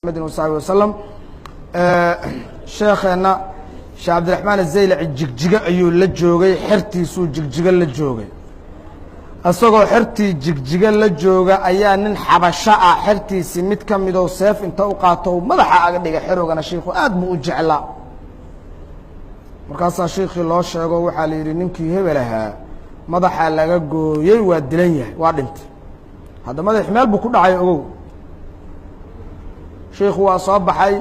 محمد وصحبه وسلم شيخنا شيخ عبد الرحمن الزيلعي جigjiga ayuu la joogay xirtiisuu jigjiga la joogay asagoo xirtii jigjiga la jooga ayaa nin xabasho ah xirtiisi mid ka mid oo seef inta u qaato madaxa aga dhiga xirogana sheekhu aad buu u jeclaa markaas sheekhi loo sheego waxa la yiri ninkii hebelaha madaxa laga gooyay waa dilan yahay waa dhintay hada madax meel buu ku dhacay ogow sheekhu waa soo baxay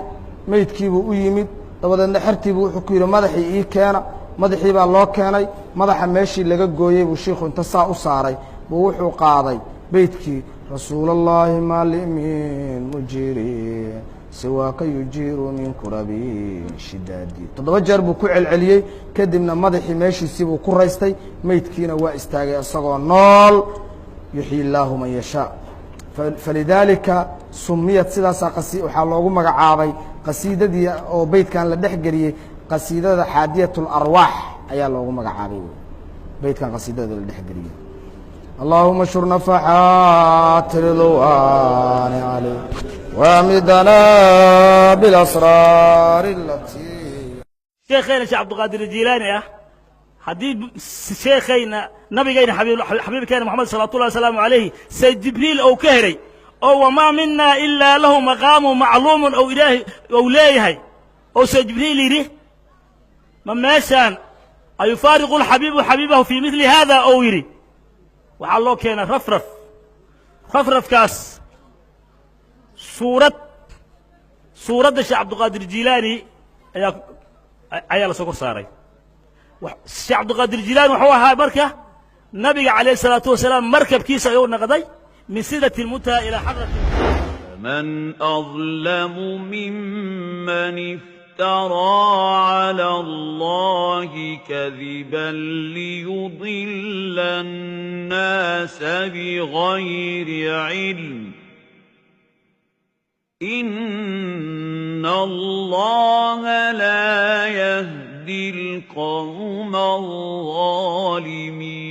meydkiibu u yimid dabadeedna xirtiibu wuxuu ku yiri madaxii ii keena madaxii baa loo keenay madaxa meeshii laga gooyay buu sheekhu inta saa u saaray buu wuxuu qaaday beydkii rasuulullaahi maalimin mujiri siwaaka yujiru min kurabi shidaadi toddoba jeer buu ku celceliyey kadibna madaxii meeshiisii buu ku raystay meydkiina waa istaagay isagoo nool yuxyi illaahu man yashaa فلذلك سميت سداسا waxaa loogu magacaabay qasiidadii oo beydkan la dhaxgeliyay qasiidada haadiyatul arwaax ayaa loogu magacaabay beydkan qasiidada la dhaxgeliyay اللهم اشر نفحات الرضوان عليه وامدنا بالاسرار التي شيخنا شيخ عبد القادر الجيلاني حديث شيخنا نبينا حبيب كان محمد صلى الله عليه وسلم عليه سيد جبريل أو كهري أو وما منا إلا له مقام معلوم أو إله أو ليه أو سيد جبريل يريه من ماشان أيفارق الحبيب حبيبه في مثل هذا أو يري وعلى الله كان رفرف كاس صورة الشيخ عبد القادر الجيلاني أيا سكر صاري الشيخ عبد القادر الجيلاني وحوها مركه نبي عليه الصلاة والسلام مركب كيس يوم نقضي من سدة المنتهى إلى حضرة من أظلم ممن افترى على الله كذبا ليضل الناس بغير علم إن الله لا يهدي القوم الظالمين